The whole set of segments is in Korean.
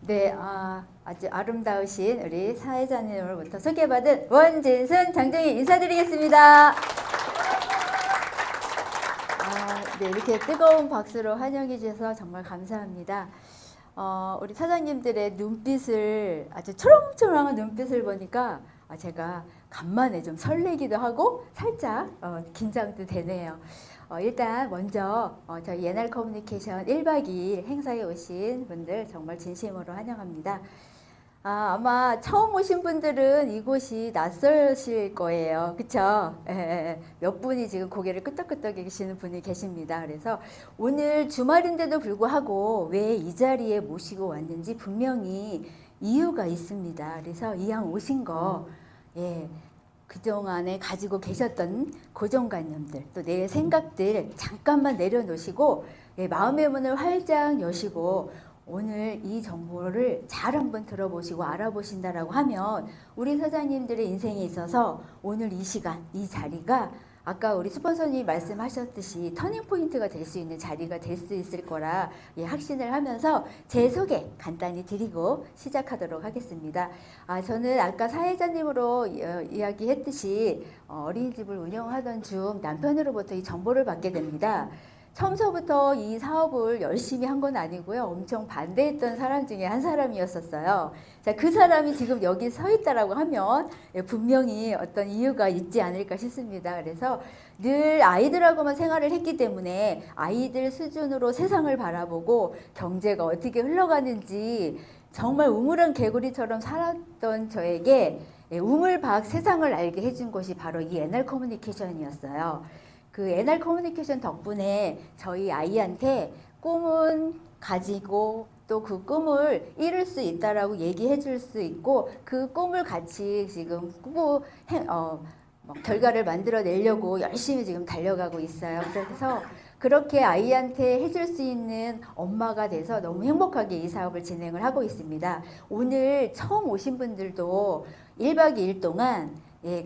네, 아주 아름다우신 우리 사회자님으로부터 소개받은 원진순 장정희 인사드리겠습니다. 네, 이렇게 뜨거운 박수로 환영해 주셔서 정말 감사합니다. 우리 사장님들의 눈빛을 아주 초롱초롱한 눈빛을 보니까 제가 간만에 좀 설레기도 하고 살짝 긴장도 되네요. 일단 먼저 저희 예날 커뮤니케이션 1박 2일 행사에 오신 분들 정말 진심으로 환영합니다. 아마 처음 오신 분들은 이곳이 낯설실 거예요. 그쵸? 몇 분이 지금 고개를 끄덕끄덕 계시는 분이 계십니다. 그래서 오늘 주말인데도 불구하고 왜 이 자리에 모시고 왔는지 분명히 이유가 있습니다. 그래서 이왕 오신 거, 그동안에 가지고 계셨던 고정관념들, 또 내 생각들 잠깐만 내려놓으시고 마음의 문을 활짝 여시고 오늘 이 정보를 잘 한번 들어보시고 알아보신다라고 하면 우리 사장님들의 인생에 있어서 오늘 이 시간, 이 자리가 아까 우리 스폰서님이 말씀하셨듯이 터닝포인트가 될 수 있는 자리가 될 수 있을 거라 확신을 하면서 제 소개 간단히 드리고 시작하도록 하겠습니다. 저는 아까 사회자님으로 이야기했듯이 어린이집을 운영하던 중 남편으로부터 이 정보를 받게 됩니다. 처음서부터 이 사업을 열심히 한 건 아니고요. 엄청 반대했던 사람 중에 한 사람이었었어요. 자, 그 사람이 지금 여기 서 있다라고 하면 분명히 어떤 이유가 있지 않을까 싶습니다. 그래서 늘 아이들하고만 생활을 했기 때문에 아이들 수준으로 세상을 바라보고 경제가 어떻게 흘러가는지 정말 우물한 개구리처럼 살았던 저에게 우물박 세상을 알게 해준 곳이 바로 이 NR 커뮤니케이션이었어요. 그 NR 커뮤니케이션 덕분에 저희 아이한테 꿈은 가지고 또 그 꿈을 이룰 수 있다라고 얘기해 줄 수 있고 그 꿈을 같이 지금 결과를 만들어내려고 열심히 지금 달려가고 있어요. 그래서 그렇게 아이한테 해줄 수 있는 엄마가 돼서 너무 행복하게 이 사업을 진행을 하고 있습니다. 오늘 처음 오신 분들도 1박 2일 동안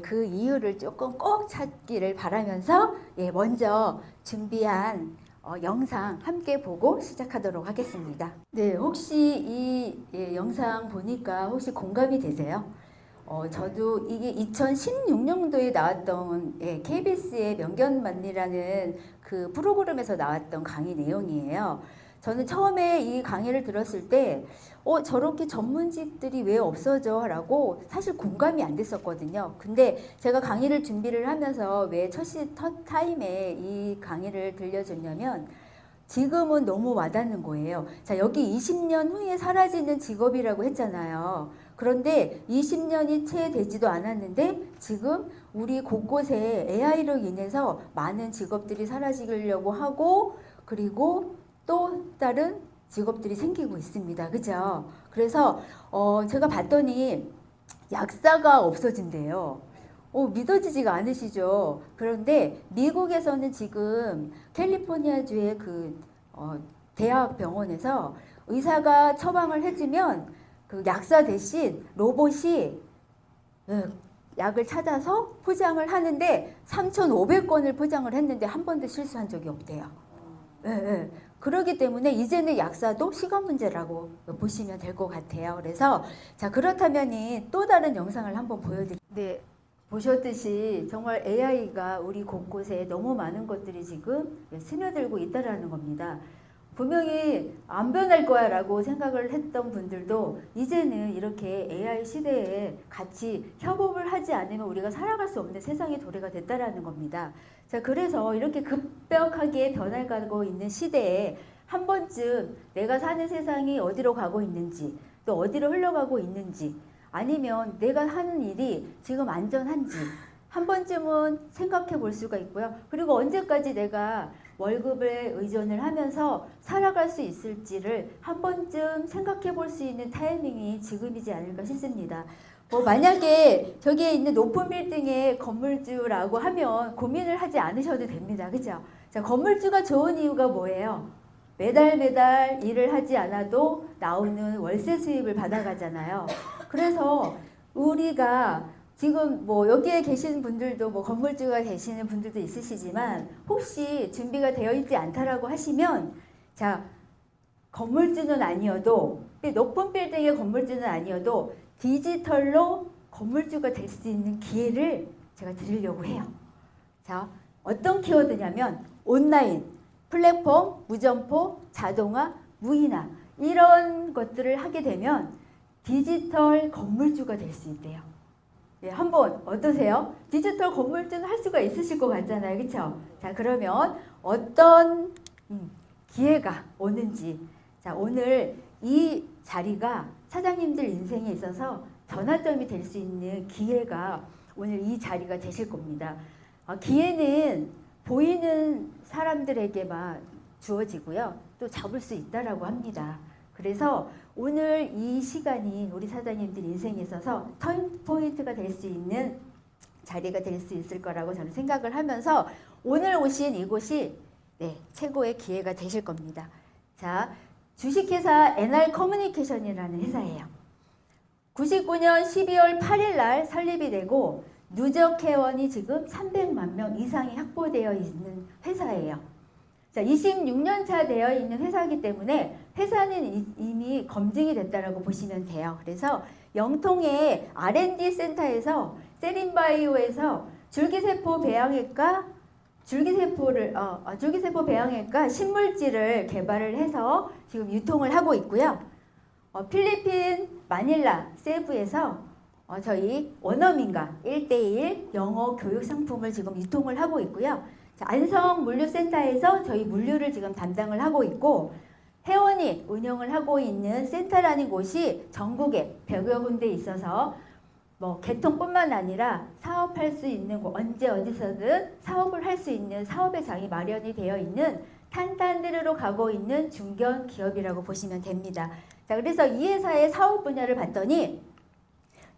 그 이유를 조금 꼭 찾기를 바라면서 먼저 준비한 영상 함께 보고 시작하도록 하겠습니다. 네, 혹시 이 영상 보니까 혹시 공감이 되세요? 저도 이게 2016년도에 나왔던 KBS의 명견만리라는 그 프로그램에서 나왔던 강의 내용이에요. 저는 처음에 이 강의를 들었을 때 저렇게 전문직들이 왜 없어져? 라고 사실 공감이 안 됐었거든요. 근데 제가 강의를 준비를 하면서 왜 첫 타임에 이 강의를 들려줬냐면 지금은 너무 와닿는 거예요. 자, 여기 20년 후에 사라지는 직업이라고 했잖아요. 그런데 20년이 채 되지도 않았는데 지금 우리 곳곳에 AI로 인해서 많은 직업들이 사라지려고 하고 그리고 또 다른 직업들이 생기고 있습니다. 그죠? 그래서 제가 봤더니 약사가 없어진대요. 믿어지지가 않으시죠? 그런데 미국에서는 지금 캘리포니아주의 그 대학 병원에서 의사가 처방을 해주면 그 약사 대신 로봇이 약을 찾아서 포장을 하는데 3,500건을 포장을 했는데 한 번도 실수한 적이 없대요. 그렇기 때문에 이제는 약사도 시간 문제라고 보시면 될 것 같아요. 그래서 자, 그렇다면 또 다른 영상을 한번 보여드릴게요. 네, 보셨듯이 정말 AI가 우리 곳곳에 너무 많은 것들이 지금 스며들고 있다라는 겁니다. 분명히 안 변할 거야 라고 생각을 했던 분들도 이제는 이렇게 AI 시대에 같이 협업을 하지 않으면 우리가 살아갈 수 없는 세상의 도래가 됐다라는 겁니다. 자, 그래서 이렇게 급격하게 변해가고 있는 시대에 한 번쯤 내가 사는 세상이 어디로 가고 있는지 또 어디로 흘러가고 있는지 아니면 내가 하는 일이 지금 안전한지 한 번쯤은 생각해 볼 수가 있고요. 그리고 언제까지 내가 월급에 의존을 하면서 살아갈 수 있을지를 한 번쯤 생각해 볼 수 있는 타이밍이 지금이지 않을까 싶습니다. 만약에 저기에 있는 높은 빌딩의 건물주라고 하면 고민을 하지 않으셔도 됩니다. 그죠? 자, 건물주가 좋은 이유가 뭐예요? 매달 일을 하지 않아도 나오는 월세 수입을 받아가잖아요. 그래서 우리가 지금 여기에 계신 분들도 건물주가 되시는 분들도 있으시지만 혹시 준비가 되어 있지 않다라고 하시면 자, 건물주는 아니어도 높은 빌딩의 건물주는 아니어도 디지털로 건물주가 될 수 있는 기회를 제가 드리려고 해요. 자, 어떤 키워드냐면 온라인, 플랫폼, 무점포, 자동화, 무인화 이런 것들을 하게 되면 디지털 건물주가 될 수 있대요. 예, 한번 어떠세요? 디지털 건물주는 할 수가 있으실 것 같잖아요. 그렇죠? 자, 그러면 어떤 기회가 오는지, 자, 오늘 이 자리가 사장님들 인생에 있어서 전환점이 될 수 있는 기회가 오늘 이 자리가 되실 겁니다. 기회는 보이는 사람들에게만 주어지고요. 또 잡을 수 있다라고 합니다. 그래서 오늘 이 시간이 우리 사장님들 인생에 있어서 터닝포인트가 될 수 있는 자리가 될 수 있을 거라고 저는 생각을 하면서 오늘 오신 이곳이 최고의 기회가 되실 겁니다. 자, 주식회사 NR커뮤니케이션이라는 회사예요. 99년 12월 8일 날 설립이 되고 누적 회원이 지금 300만 명 이상이 확보되어 있는 회사예요. 자, 26년 차 되어 있는 회사이기 때문에 회사는 이미 검증이 됐다라고 보시면 돼요. 그래서 영통의 R&D 센터에서 세린바이오에서 줄기세포 배양액과 줄기세포 배양액과 신물질을 개발을 해서 지금 유통을 하고 있고요. 필리핀 마닐라 세부에서 저희 원어민과 1:1 영어 교육 상품을 지금 유통을 하고 있고요. 자, 안성 물류센터에서 저희 물류를 지금 담당을 하고 있고 회원이 운영을 하고 있는 센터라는 곳이 전국에 100여 군데 있어서 개통뿐만 아니라 사업할 수 있는 곳, 언제 어디서든 사업을 할 수 있는 사업의 장이 마련이 되어 있는 탄탄대로로 가고 있는 중견 기업이라고 보시면 됩니다. 자, 그래서 이 회사의 사업 분야를 봤더니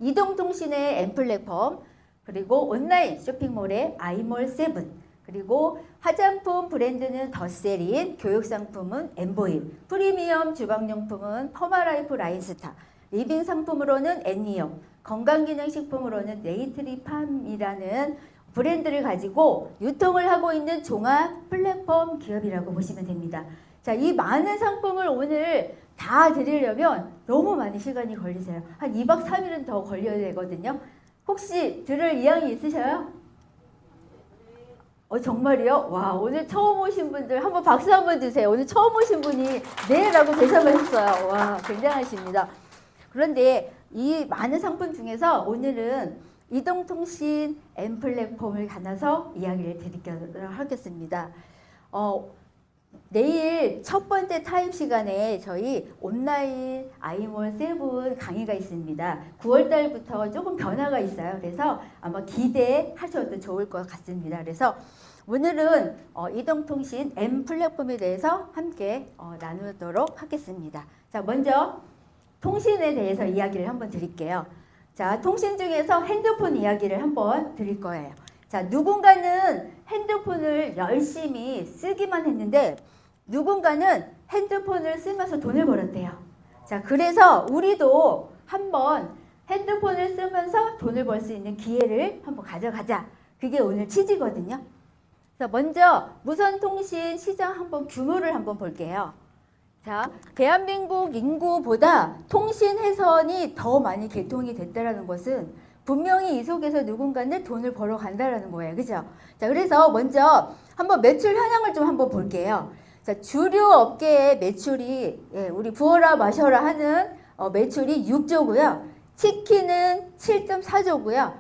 이동통신의 M플랫폼, 그리고 온라인 쇼핑몰의 아이몰7, 그리고 화장품 브랜드는 더세린, 교육상품은 엠보일, 프리미엄 주방용품은 퍼마라이프 라인스타, 리빙 상품으로는 애니용, 건강기능식품으로는 네이트리팜이라는 브랜드를 가지고 유통을 하고 있는 종합 플랫폼 기업이라고 보시면 됩니다. 자, 이 많은 상품을 오늘 다 드리려면 너무 많은 시간이 걸리세요. 한 2박 3일은 더 걸려야 되거든요. 혹시 들을 의향이 있으셔요? 정말이요? 와, 오늘 처음 오신 분들 한번 박수 한번 주세요. 오늘 처음 오신 분이 네라고 대답을 했어요. 와, 굉장하십니다. 그런데 이 많은 상품 중에서 오늘은 이동통신 M플랫폼을 가나서 이야기를 드리도록 하겠습니다. 내일 첫 번째 타임 시간에 저희 온라인 아이몰7 강의가 있습니다. 9월 달부터 조금 변화가 있어요. 그래서 아마 기대하셔도 좋을 것 같습니다. 그래서 오늘은 이동통신 M플랫폼에 대해서 함께 나누도록 하겠습니다. 자, 먼저 통신에 대해서 이야기를 한번 드릴게요. 자, 통신 중에서 핸드폰 이야기를 한번 드릴 거예요. 자, 누군가는 핸드폰을 열심히 쓰기만 했는데 누군가는 핸드폰을 쓰면서 돈을 벌었대요. 자, 그래서 우리도 한번 핸드폰을 쓰면서 돈을 벌 수 있는 기회를 한번 가져가자. 그게 오늘 취지거든요. 자, 먼저 무선통신 시장 한번 규모를 한번 볼게요. 자, 대한민국 인구보다 통신 회선이 더 많이 개통이 됐다라는 것은 분명히 이 속에서 누군가는 돈을 벌어 간다라는 거예요. 그죠? 자, 그래서 먼저 한번 매출 현황을 좀 한번 볼게요. 자, 주류 업계의 매출이 우리 부어라 마셔라 하는 매출이 6조고요. 치킨은 7.4조고요.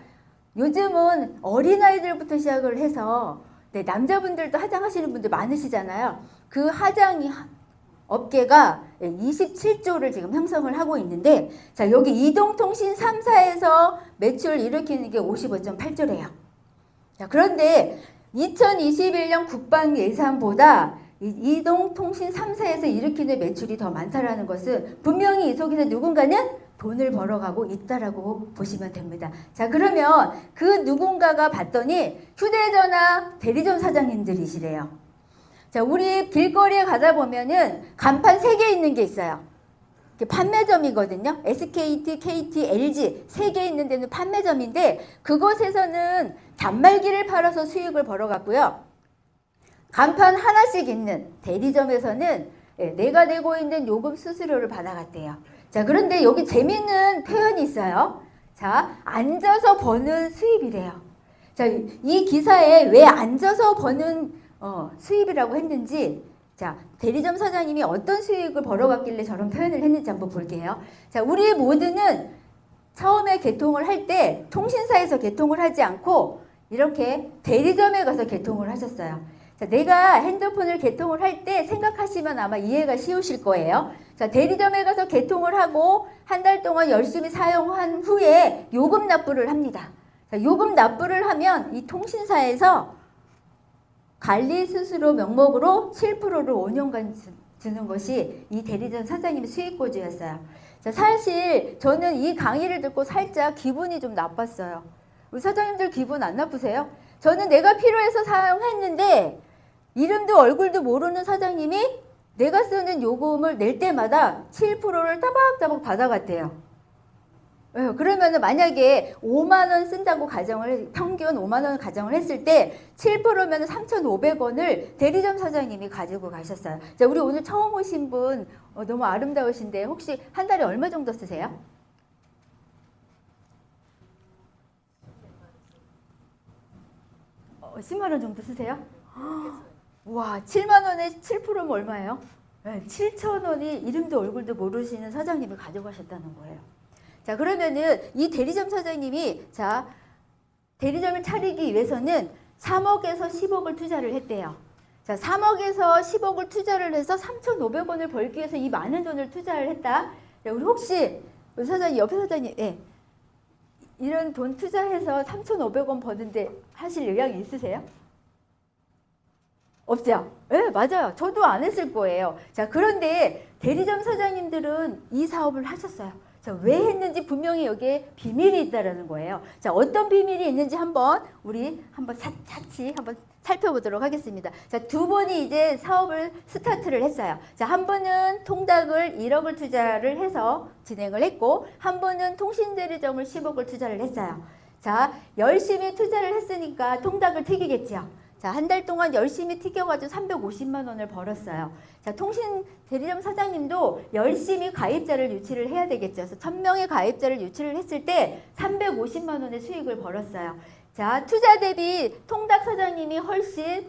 요즘은 어린아이들부터 시작을 해서 남자분들도 화장하시는 분들 많으시잖아요. 그 화장 업계가 27조를 지금 형성을 하고 있는데, 자, 여기 이동통신 3사에서 매출 일으키는 게 55.8조래요. 자, 그런데 2021년 국방 예산보다 이동통신 3사에서 일으키는 매출이 더 많다라는 것은 분명히 이 속에서 누군가는 돈을 벌어가고 있다라고 보시면 됩니다. 자, 그러면 그 누군가가 봤더니 휴대전화 대리점 사장님들이시래요. 자, 우리 길거리에 가다 보면은 간판 3개 있는 게 있어요. 판매점이거든요. SKT, KT, LG 3개 있는 데는 판매점인데 그곳에서는 단말기를 팔아서 수익을 벌어갔고요. 간판 하나씩 있는 대리점에서는 내가 내고 있는 요금 수수료를 받아갔대요. 자, 그런데 여기 재미있는 표현이 있어요. 자, 앉아서 버는 수입이래요. 자, 이 기사에 왜 앉아서 버는 수입이라고 했는지, 자, 대리점 사장님이 어떤 수익을 벌어갔길래 저런 표현을 했는지 한번 볼게요. 자, 우리 모두는 처음에 개통을 할 때 통신사에서 개통을 하지 않고 이렇게 대리점에 가서 개통을 하셨어요. 자, 내가 핸드폰을 개통을 할 때 생각하시면 아마 이해가 쉬우실 거예요. 자, 대리점에 가서 개통을 하고 한 달 동안 열심히 사용한 후에 요금 납부를 합니다. 자, 요금 납부를 하면 이 통신사에서 관리 수수료 명목으로 7%를 5년간 주는 것이 이 대리점 사장님의 수익구조였어요. 자, 사실 저는 이 강의를 듣고 살짝 기분이 좀 나빴어요. 우리 사장님들 기분 안 나쁘세요? 저는 내가 필요해서 사용했는데 이름도 얼굴도 모르는 사장님이 내가 쓰는 요금을 낼 때마다 7%를 따박따박 받아갔대요. 그러면 만약에 5만 원 쓴다고 평균 5만 원 가정을 했을 때 7%면 3,500원을 대리점 사장님이 가지고 가셨어요. 자, 우리 오늘 처음 오신 분 너무 아름다우신데 혹시 한 달에 얼마 정도 쓰세요? 어, 10만 원 정도 쓰세요? 와, 7만 원에 7%면 얼마예요? 네, 7천 원이 이름도 얼굴도 모르시는 사장님이 가져가셨다는 거예요. 자, 그러면은 이 대리점 사장님이 자, 대리점을 차리기 위해서는 3억에서 10억을 투자를 했대요. 자, 3억에서 10억을 투자를 해서 3,500원을 벌기 위해서 이 많은 돈을 투자를 했다. 자, 우리 혹시 우리 사장님, 옆에 사장님, 예. 이런 돈 투자해서 3,500원 버는데 하실 의향이 있으세요? 없죠? 네, 맞아요. 저도 안 했을 거예요. 자, 그런데 대리점 사장님들은 이 사업을 하셨어요. 자, 왜 했는지 분명히 여기에 비밀이 있다라는 거예요. 자, 어떤 비밀이 있는지 우리 한번 차치 한번 살펴보도록 하겠습니다. 자, 두 분이 이제 사업을 스타트를 했어요. 자, 한 분은 통닭을 1억을 투자를 해서 진행을 했고, 한 분은 통신대리점을 10억을 투자를 했어요. 자, 열심히 투자를 했으니까 통닭을 튀기겠죠. 자, 한 달 동안 열심히 튀겨가지고 350만 원을 벌었어요. 자, 통신 대리점 사장님도 열심히 가입자를 유치를 해야 되겠죠. 그래서 1000명의 가입자를 유치를 했을 때 350만 원의 수익을 벌었어요. 자, 투자 대비 통닭 사장님이 훨씬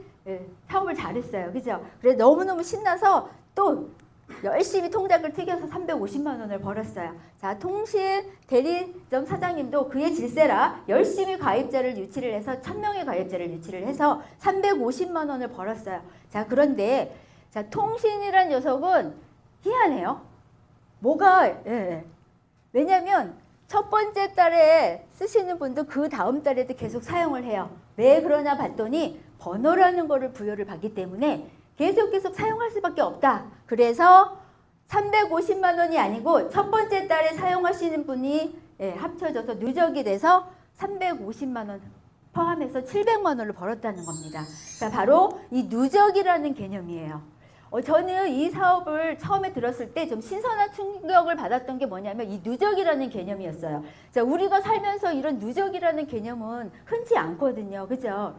사업을 잘했어요. 그죠? 그래서 너무너무 신나서 또 열심히 통닭을 튀겨서 350만 원을 벌었어요. 자, 통신 대리점 사장님도 그의 질세라 열심히 가입자를 유치를 해서 1000명의 가입자를 유치를 해서 350만 원을 벌었어요. 자, 그런데 자, 통신이란 녀석은 희한해요. 왜냐면 첫 번째 달에 쓰시는 분도 그 다음 달에도 계속 사용을 해요. 왜 그러나 봤더니 번호라는 거를 부여를 받기 때문에 계속 사용할 수밖에 없다. 그래서 350만 원이 아니고 첫 번째 달에 사용하시는 분이 합쳐져서 누적이 돼서 350만 원 포함해서 700만 원을 벌었다는 겁니다. 자, 바로 이 누적이라는 개념이에요. 저는 이 사업을 처음에 들었을 때 좀 신선한 충격을 받았던 게 뭐냐면 이 누적이라는 개념이었어요. 자, 우리가 살면서 이런 누적이라는 개념은 흔치 않거든요. 그죠?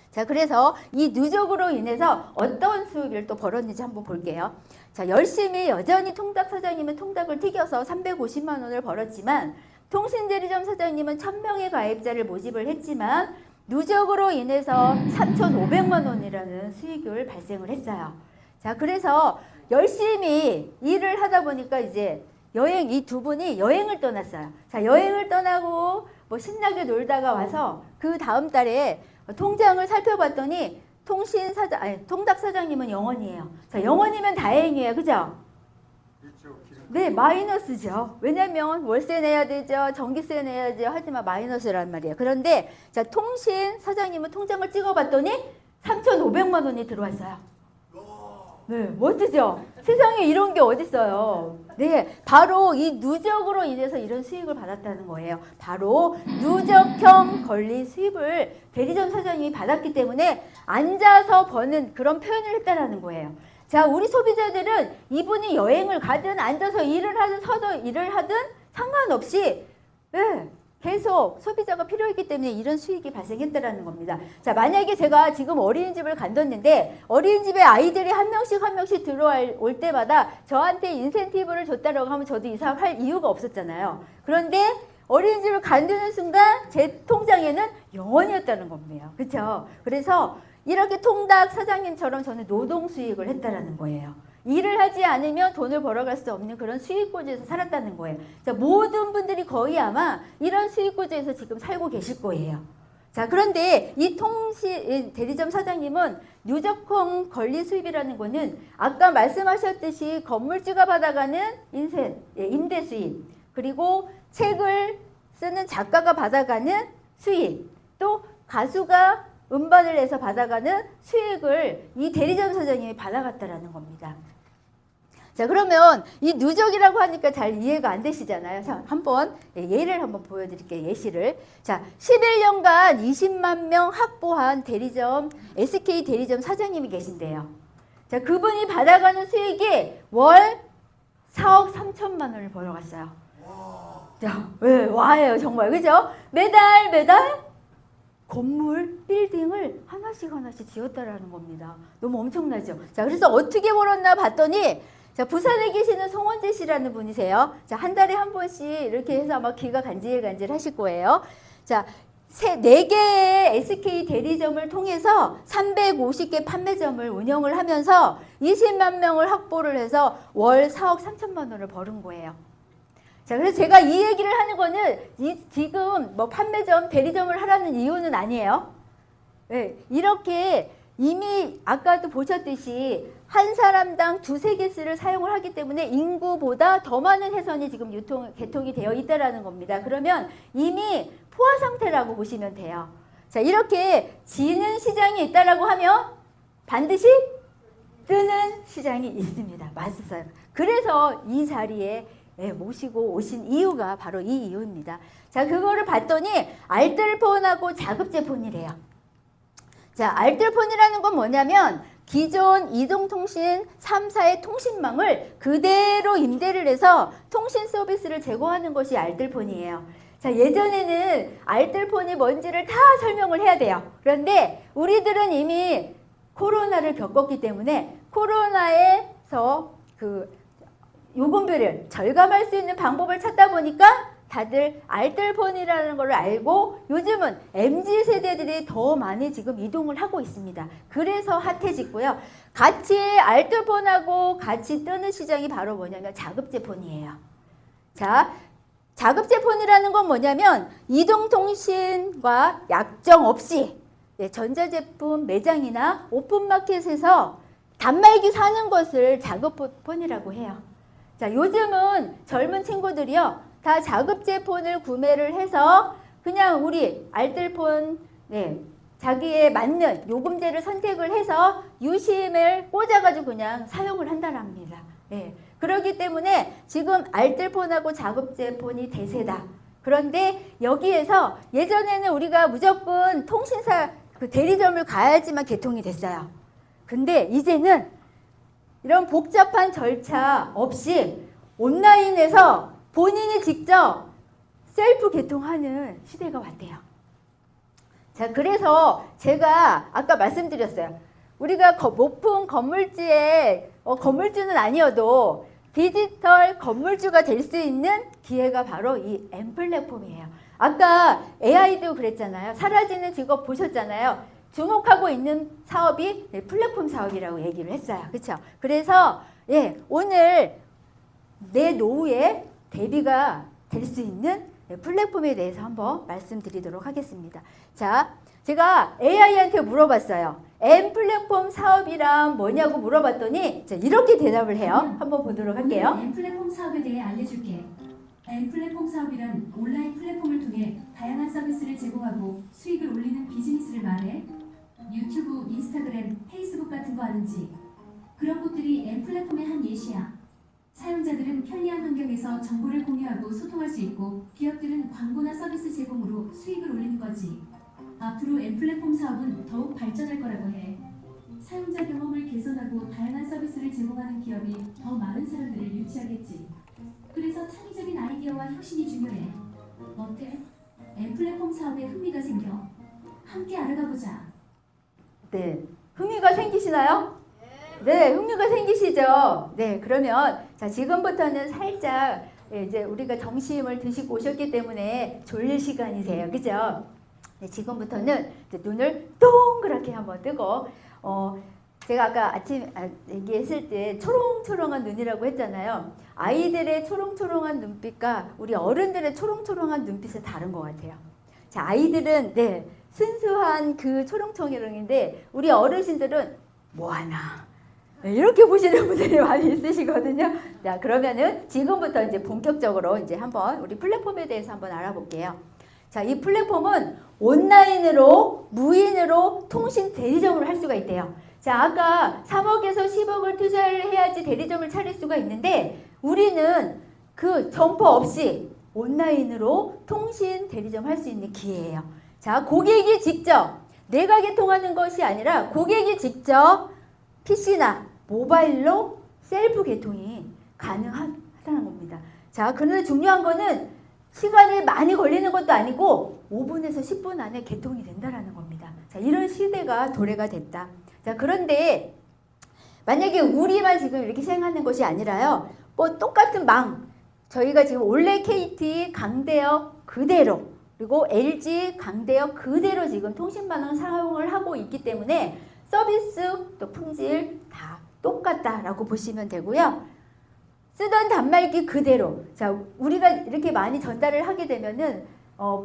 자, 그래서 이 누적으로 인해서 어떤 수익을 또 벌었는지 한번 볼게요. 자, 열심히 여전히 통닭 사장님은 통닭을 튀겨서 350만 원을 벌었지만 통신대리점 사장님은 1000명의 가입자를 모집을 했지만 누적으로 인해서 3,500만 원이라는 수익을 발생을 했어요. 자, 그래서 열심히 일을 하다 보니까 이제 이 두 분이 여행을 떠났어요. 자, 여행을 떠나고 뭐 신나게 놀다가 와서 그 다음 달에 통장을 살펴봤더니 통닭 사장님은 0원이에요. 자, 0원이면 다행이에요. 그죠? 네, 마이너스죠. 왜냐면 월세 내야 되죠. 전기세 내야죠. 하지만 마이너스란 말이에요. 그런데 자, 통신 사장님은 통장을 찍어봤더니 3,500만 원이 들어왔어요. 네, 멋지죠? 세상에 이런 게 어딨어요. 네, 바로 이 누적으로 인해서 이런 수익을 받았다는 거예요. 바로 누적형 권리 수입을 대리점 사장님이 받았기 때문에 앉아서 버는 그런 표현을 했다라는 거예요. 자, 우리 소비자들은 이분이 여행을 가든 앉아서 일을 하든 서서 일을 하든 상관없이 계속 소비자가 필요했기 때문에 이런 수익이 발생했다라는 겁니다. 자, 만약에 제가 지금 어린이집을 간뒀는데 어린이집에 아이들이 한 명씩 들어올 때마다 저한테 인센티브를 줬다라고 하면 저도 이 사업 할 이유가 없었잖아요. 그런데 어린이집을 간두는 순간 제 통장에는 0원이었다는 겁니다. 그렇죠? 그래서 이렇게 통닭 사장님처럼 저는 노동 수익을 했다라는 거예요. 일을 하지 않으면 돈을 벌어갈 수 없는 그런 수익 구조에서 살았다는 거예요. 자, 모든 분들이 거의 아마 이런 수익 구조에서 지금 살고 계실 거예요. 자, 그런데 이 대리점 사장님은 누적형 권리 수입이라는 거는 아까 말씀하셨듯이 건물주가 받아가는 임대 수입, 그리고 책을 쓰는 작가가 받아가는 수익, 또 가수가 음반을 내서 받아가는 수익을 이 대리점 사장님이 받아갔다라는 겁니다. 자, 그러면 이 누적이라고 하니까 잘 이해가 안 되시잖아요. 자, 한번 예를 한번 보여드릴게요. 예시를. 자, 11년간 20만 명 확보한 대리점, SK 대리점 사장님이 계신데요. 자, 그분이 받아가는 수익이 월 4억 3천만 원을 벌어갔어요. 자, 왜 와예요, 정말. 그죠? 매달 건물, 빌딩을 하나씩 지었다라는 겁니다. 너무 엄청나죠? 자, 그래서 어떻게 벌었나 봤더니, 자, 부산에 계시는 송원재 씨라는 분이세요. 자, 한 달에 한 번씩 이렇게 해서 아마 귀가 간질간질 하실 거예요. 자, 4개의 SK 대리점을 통해서 350개 판매점을 운영을 하면서 20만 명을 확보를 해서 월 4억 3천만 원을 버는 거예요. 자, 그래서 제가 이 얘기를 하는 거는 지금 뭐 판매점, 대리점을 하라는 이유는 아니에요. 네, 이렇게 이미 아까도 보셨듯이 한 사람당 2-3개수를 사용을 하기 때문에 인구보다 더 많은 회선이 지금 개통이 되어 있다라는 겁니다. 그러면 이미 포화 상태라고 보시면 돼요. 자, 이렇게 지는 시장이 있다라고 하면 반드시 뜨는 시장이 있습니다. 맞았어요. 그래서 이 자리에 모시고 오신 이유가 바로 이 이유입니다. 자, 그거를 봤더니 알뜰폰하고 자급제폰이래요. 자, 알뜰폰이라는 건 뭐냐면 기존 이동통신 3사의 통신망을 그대로 임대를 해서 통신 서비스를 제공하는 것이 알뜰폰이에요. 자, 예전에는 알뜰폰이 뭔지를 다 설명을 해야 돼요. 그런데 우리들은 이미 코로나를 겪었기 때문에 코로나에서 요금비를 절감할 수 있는 방법을 찾다 보니까 다들 알뜰폰이라는 걸 알고 요즘은 MZ세대들이 더 많이 지금 이동을 하고 있습니다. 그래서 핫해지고요. 같이 알뜰폰하고 같이 뜨는 시장이 바로 뭐냐면 자급제폰이에요. 자, 자급제폰이라는 건 뭐냐면 이동통신과 약정 없이 전자제품 매장이나 오픈마켓에서 단말기 사는 것을 자급폰이라고 해요. 자, 요즘은 젊은 친구들이요. 다 자급제폰을 구매를 해서 그냥 우리 알뜰폰 자기에 맞는 요금제를 선택을 해서 유심을 꽂아가지고 그냥 사용을 한다랍니다. 그렇기 때문에 지금 알뜰폰하고 자급제폰이 대세다. 그런데 여기에서 예전에는 우리가 무조건 통신사 대리점을 가야지만 개통이 됐어요. 근데 이제는 이런 복잡한 절차 없이 온라인에서 본인이 직접 셀프 개통하는 시대가 왔대요. 자, 그래서 제가 아까 말씀드렸어요. 우리가 높은 건물주의 건물주는 아니어도 디지털 건물주가 될 수 있는 기회가 바로 이 M플랫폼이에요. 아까 AI도 그랬잖아요. 사라지는 직업 보셨잖아요. 주목하고 있는 사업이 플랫폼 사업이라고 얘기를 했어요. 그렇죠? 그래서 오늘 내 노후에 대비가 될 수 있는 플랫폼에 대해서 한번 말씀드리도록 하겠습니다. 자, 제가 AI한테 물어봤어요. M플랫폼 사업이란 뭐냐고 물어봤더니 이렇게 대답을 해요. 한번 보도록 할게요. M플랫폼 사업에 대해 알려줄게. M플랫폼 사업이란 온라인 플랫폼을 통해 다양한 서비스를 제공하고 수익을 올리는 비즈니스를 말해. 유튜브, 인스타그램, 페이스북 같은 거 아는지? 그런 곳들이 M플랫폼의 한 예시야. 사용자들은 편리한 환경에서 정보를 공유하고 소통할 수 있고 기업들은 광고나 서비스 제공으로 수익을 올리는 거지. 앞으로 M플랫폼 사업은 더욱 발전할 거라고 해. 사용자 경험을 개선하고 다양한 서비스를 제공하는 기업이 더 많은 사람들을 유치하겠지. 그래서 창의적인 아이디어와 혁신이 중요해. 어때? N플랫폼 사업에 흥미가 생겨 함께 알아가 보자. 네, 흥미가 생기시나요? 네, 흥미가 생기시죠? 네, 그러면 자 지금부터는 살짝 이제 우리가 점심을 드시고 오셨기 때문에 졸릴 시간이세요, 그죠? 네, 지금부터는 이제 눈을 동그랗게 한번 뜨고 제가 아까 아침 얘기했을 때 초롱초롱한 눈이라고 했잖아요. 아이들의 초롱초롱한 눈빛과 우리 어른들의 초롱초롱한 눈빛은 다른 것 같아요. 자, 아이들은 네 순수한 그 초롱초롱인데 우리 어르신들은 뭐하나 이렇게 보시는 분들이 많이 있으시거든요. 자, 그러면은 지금부터 이제 본격적으로 이제 한번 우리 플랫폼에 대해서 한번 알아볼게요. 자, 이 플랫폼은 온라인으로 무인으로 통신 대리점을 할 수가 있대요. 자, 아까 3억에서 10억을 투자를 해야지 대리점을 차릴 수가 있는데 우리는 그 점포 없이 온라인으로 통신 대리점 할 수 있는 기회예요. 자, 고객이 직접 내가 개통하는 것이 아니라 고객이 직접 PC나 모바일로 셀프 개통이 가능하다는 겁니다. 자, 그런데 중요한 거는 시간이 많이 걸리는 것도 아니고 5분에서 10분 안에 개통이 된다는 겁니다. 자, 이런 시대가 도래가 됐다. 자, 그런데 만약에 우리만 지금 이렇게 시행하는 것이 아니라요. 뭐 똑같은 저희가 지금 올레 KT 강대역 그대로 그리고 LG 강대역 그대로 지금 통신망을 사용을 하고 있기 때문에 서비스 또 품질 다 똑같다라고 보시면 되고요. 쓰던 단말기 그대로. 자, 우리가 이렇게 많이 전달을 하게 되면은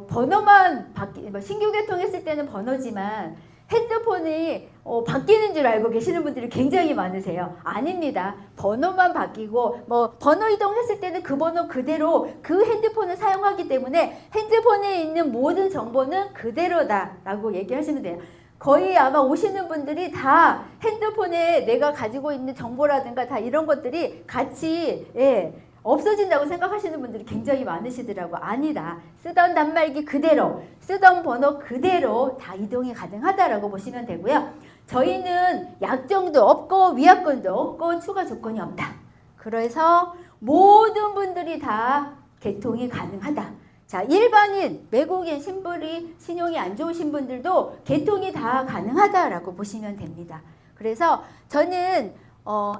번호만 신규 개통했을 때는 번호지만 핸드폰이 바뀌는 줄 알고 계시는 분들이 굉장히 많으세요. 아닙니다. 번호만 바뀌고 번호 이동했을 때는 그 번호 그대로 그 핸드폰을 사용하기 때문에 핸드폰에 있는 모든 정보는 그대로다라고 얘기하시면 돼요. 거의 아마 오시는 분들이 다 핸드폰에 내가 가지고 있는 정보라든가 다 이런 것들이 같이 없어진다고 생각하시는 분들이 굉장히 많으시더라고요. 아니다. 쓰던 단말기 그대로, 쓰던 번호 그대로 다 이동이 가능하다라고 보시면 되고요. 저희는 약정도 없고 위약금도 없고 추가 조건이 없다. 그래서 모든 분들이 다 개통이 가능하다. 자, 일반인, 외국인, 신용이 안 좋으신 분들도 개통이 다 가능하다라고 보시면 됩니다. 그래서 저는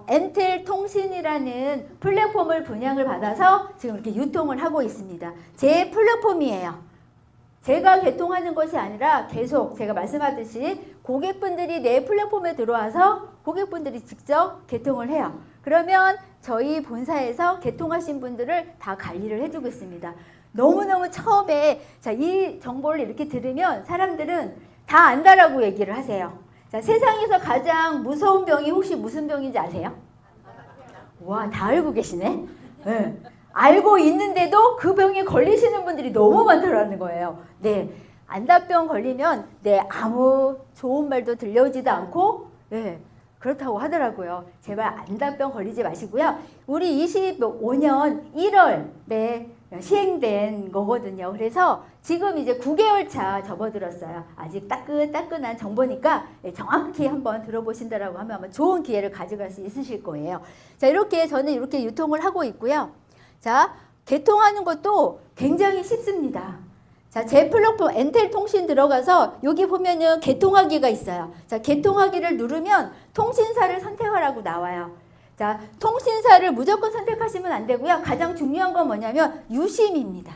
엔텔 통신이라는 플랫폼을 분양을 받아서 지금 이렇게 유통을 하고 있습니다. 제 플랫폼이에요. 제가 개통하는 것이 아니라 계속 제가 말씀하듯이 고객분들이 내 플랫폼에 들어와서 고객분들이 직접 개통을 해요. 그러면 저희 본사에서 개통하신 분들을 다 관리를 해주고 있습니다. 너무너무 처음에 이 정보를 이렇게 들으면 사람들은 다 안다라고 얘기를 하세요. 자, 세상에서 가장 무서운 병이 혹시 무슨 병인지 아세요? 와, 다 알고 계시네. 네. 알고 있는데도 그 병에 걸리시는 분들이 너무 많더라는 거예요. 네, 안다병 걸리면 아무 좋은 말도 들려오지도 않고 그렇다고 하더라고요. 제발 안다병 걸리지 마시고요. 우리 25년 1월에 시행된 거거든요. 그래서 지금 이제 9개월 차 접어들었어요. 아직 따끈따끈한 정보니까 정확히 한번 들어보신다라고 하면 아마 좋은 기회를 가져갈 수 있으실 거예요. 자, 이렇게 저는 이렇게 유통을 하고 있고요. 자, 개통하는 것도 굉장히 쉽습니다. 자, 제 플랫폼 엔텔 통신 들어가서 여기 보면은 개통하기가 있어요. 자, 개통하기를 누르면 통신사를 선택하라고 나와요. 자, 통신사를 무조건 선택하시면 안 되고요. 가장 중요한 건 뭐냐면 유심입니다.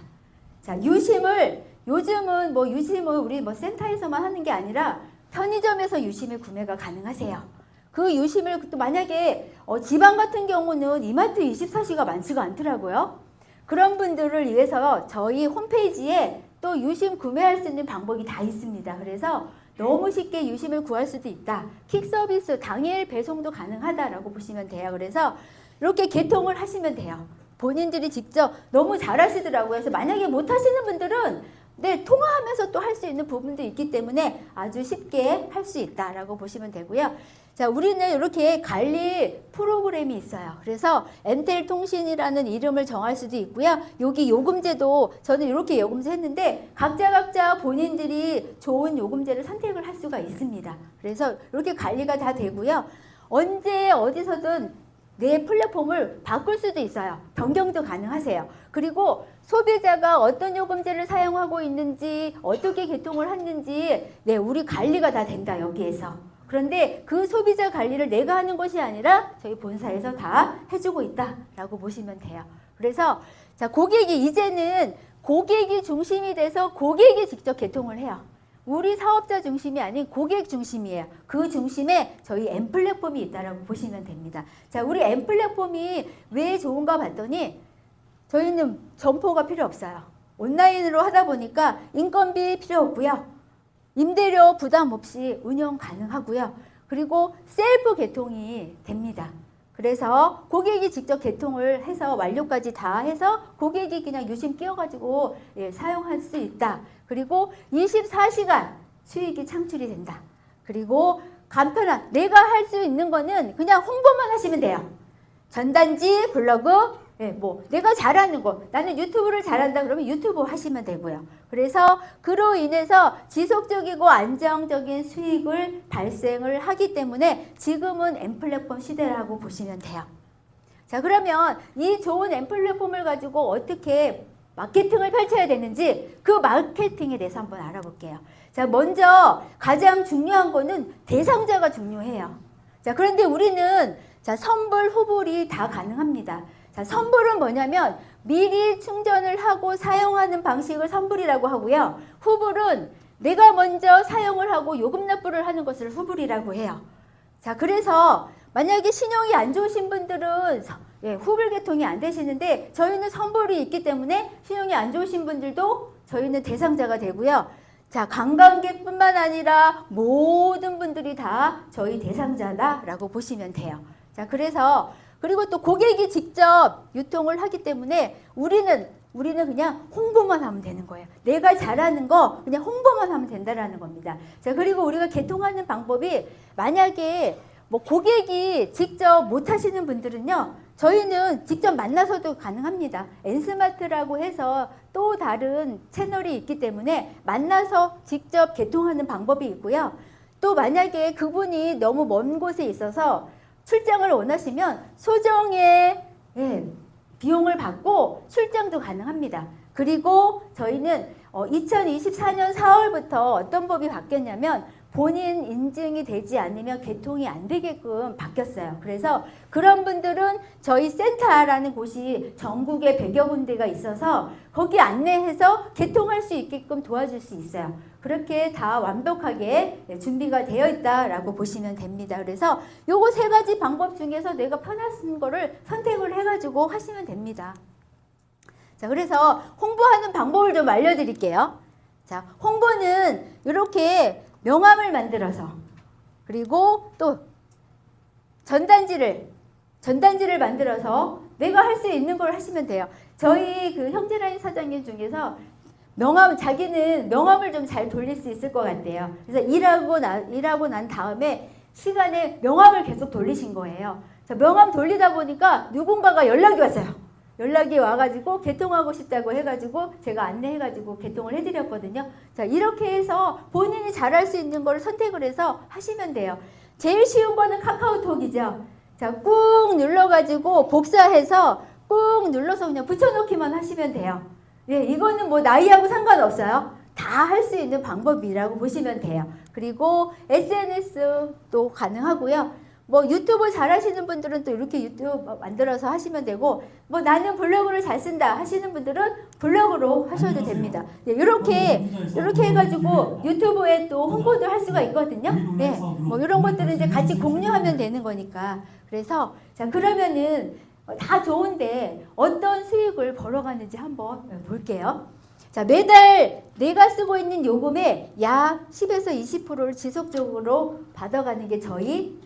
자, 유심을 요즘은 유심은 우리 센터에서만 하는 게 아니라 편의점에서 유심의 구매가 가능하세요. 그 유심을 또 만약에 지방 같은 경우는 이마트 24시가 많지가 않더라고요. 그런 분들을 위해서 저희 홈페이지에 또 유심 구매할 수 있는 방법이 다 있습니다. 그래서 너무 쉽게 유심을 구할 수도 있다. 킥 서비스 당일 배송도 가능하다라고 보시면 돼요. 그래서 이렇게 개통을 하시면 돼요. 본인들이 직접 너무 잘하시더라고요. 그래서 만약에 못하시는 분들은 통화하면서 또 할 수 있는 부분도 있기 때문에 아주 쉽게 할 수 있다라고 보시면 되고요. 자, 우리는 이렇게 관리 프로그램이 있어요. 그래서 엔텔 통신이라는 이름을 정할 수도 있고요. 여기 요금제도 저는 이렇게 요금제 했는데 각자 본인들이 좋은 요금제를 선택을 할 수가 있습니다. 그래서 이렇게 관리가 다 되고요. 언제 어디서든 내 플랫폼을 바꿀 수도 있어요. 변경도 가능하세요. 그리고 소비자가 어떤 요금제를 사용하고 있는지 어떻게 개통을 했는지 네, 우리 관리가 다 된다 여기에서. 그런데 그 소비자 관리를 내가 하는 것이 아니라 저희 본사에서 다 해주고 있다라고 보시면 돼요. 그래서 자, 고객이 이제는 고객이 중심이 돼서 고객이 직접 개통을 해요. 우리 사업자 중심이 아닌 고객 중심이에요. 그 중심에 저희 M플랫폼이 있다라고 보시면 됩니다. 자, 우리 M플랫폼이 왜 좋은가 봤더니 저희는 점포가 필요 없어요. 온라인으로 하다 보니까 인건비 필요 없고요. 임대료 부담 없이 운영 가능하고요. 그리고 셀프 개통이 됩니다. 그래서 고객이 직접 개통을 해서 완료까지 다 해서 고객이 그냥 유심 끼워가지고 예, 사용할 수 있다. 그리고 24시간 수익이 창출이 된다. 그리고 간편한 내가 할 수 있는 거는 그냥 홍보만 하시면 돼요. 전단지, 블로그, 예, 뭐 내가 잘하는 거 나는 유튜브를 잘한다 그러면 유튜브 하시면 되고요. 그래서 그로 인해서 지속적이고 안정적인 수익을 발생을 하기 때문에 지금은 M플랫폼 시대라고 보시면 돼요. 자, 그러면 이 좋은 M플랫폼을 가지고 어떻게 마케팅을 펼쳐야 되는지 그 마케팅에 대해서 한번 알아볼게요. 자, 먼저 가장 중요한 거는 대상자가 중요해요. 자, 그런데 우리는 자, 선불, 후불이 다 가능합니다. 자, 선불은 뭐냐면 미리 충전을 하고 사용하는 방식을 선불이라고 하고요. 후불은 내가 먼저 사용을 하고 요금 납부를 하는 것을 후불이라고 해요. 자, 그래서 만약에 신용이 안 좋으신 분들은 예, 후불 개통이 안 되시는데 저희는 선불이 있기 때문에 신용이 안 좋으신 분들도 저희는 대상자가 되고요. 자, 관광객뿐만 아니라 모든 분들이 다 저희 대상자다라고 보시면 돼요. 자, 그래서 그리고 또 고객이 직접 유통을 하기 때문에 우리는 그냥 홍보만 하면 되는 거예요. 내가 잘하는 거 그냥 홍보만 하면 된다라는 겁니다. 자, 그리고 우리가 개통하는 방법이 만약에 뭐 고객이 직접 못 하시는 분들은요. 저희는 직접 만나서도 가능합니다. N스마트라고 해서 또 다른 채널이 있기 때문에 만나서 직접 개통하는 방법이 있고요. 또 만약에 그분이 너무 먼 곳에 있어서 출장을 원하시면 소정의 비용을 받고 출장도 가능합니다. 그리고 저희는 2024년 4월부터 어떤 법이 바뀌었냐면 본인 인증이 되지 않으면 개통이 안 되게끔 바뀌었어요. 그래서 그런 분들은 저희 센터라는 곳이 전국에 100여 군데가 있어서 거기 안내해서 개통할 수 있게끔 도와줄 수 있어요. 그렇게 다 완벽하게 준비가 되어 있다라고 보시면 됩니다. 그래서 요거 세 가지 방법 중에서 내가 편한 거를 선택을 해가지고 하시면 됩니다. 자, 그래서 홍보하는 방법을 좀 알려드릴게요. 자, 홍보는 이렇게 명함을 만들어서 그리고 또 전단지를 만들어서 내가 할 수 있는 걸 하시면 돼요. 저희 그 형제라인 사장님 중에서 자기는 명함을 좀 잘 돌릴 수 있을 것 같아요. 그래서 일하고 난 다음에 시간에 명함을 계속 돌리신 거예요. 자, 명함 돌리다 보니까 누군가가 연락이 왔어요. 연락이 와가지고 개통하고 싶다고 해가지고 제가 안내해가지고 개통을 해드렸거든요. 자, 이렇게 해서 본인이 잘할 수 있는 걸 선택을 해서 하시면 돼요. 제일 쉬운 거는 카카오톡이죠. 자, 꾹 눌러가지고 복사해서 꾹 눌러서 그냥 붙여놓기만 하시면 돼요. 네, 이거는 뭐 나이하고 상관없어요. 다 할 수 있는 방법이라고 보시면 돼요. 그리고 SNS도 가능하고요. 뭐 유튜브 잘 하시는 분들은 또 이렇게 유튜브 만들어서 하시면 되고 뭐 나는 블로그를 잘 쓴다 하시는 분들은 블로그로 하셔도 됩니다. 네, 이렇게 해가지고 유튜브에 또 홍보도 할 수가 있거든요. 네, 뭐 이런 것들은 이제 같이 공유하면 되는 거니까. 그래서 자, 그러면은 다 좋은데 어떤 수익을 벌어가는지 한번 볼게요. 자, 매달 내가 쓰고 있는 요금의 약 10에서 20%를 지속적으로 받아가는 게 저희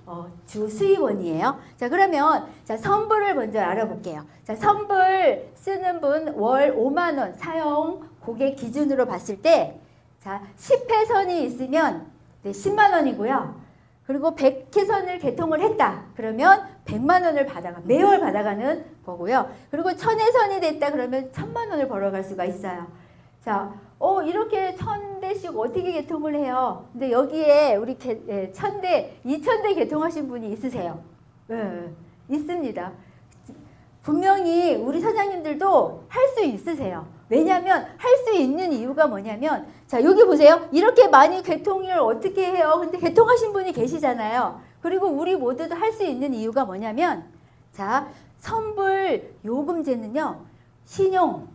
주 수입원이에요. 자, 그러면 자, 선불을 먼저 알아볼게요. 자, 선불 쓰는 분 월 5만 원 사용 고객 기준으로 봤을 때 자, 10회선이 있으면 네, 10만 원이고요. 그리고 100회선을 개통을 했다. 그러면 100만 원을 매월 받아가는 거고요. 그리고 1000회선이 됐다. 그러면 1000만 원을 벌어갈 수가 있어요. 자, 이렇게 1000대씩 어떻게 개통을 해요? 근데 여기에 우리 1000대, 2000대 개통하신 분이 있으세요. 네. 있습니다. 분명히 우리 사장님들도 할 수 있으세요. 왜냐하면 할 수 있는 이유가 뭐냐면 자 여기 보세요. 이렇게 많이 개통을 어떻게 해요? 근데 개통하신 분이 계시잖아요. 그리고 우리 모두도 할 수 있는 이유가 뭐냐면 자 선불 요금제는요. 신용,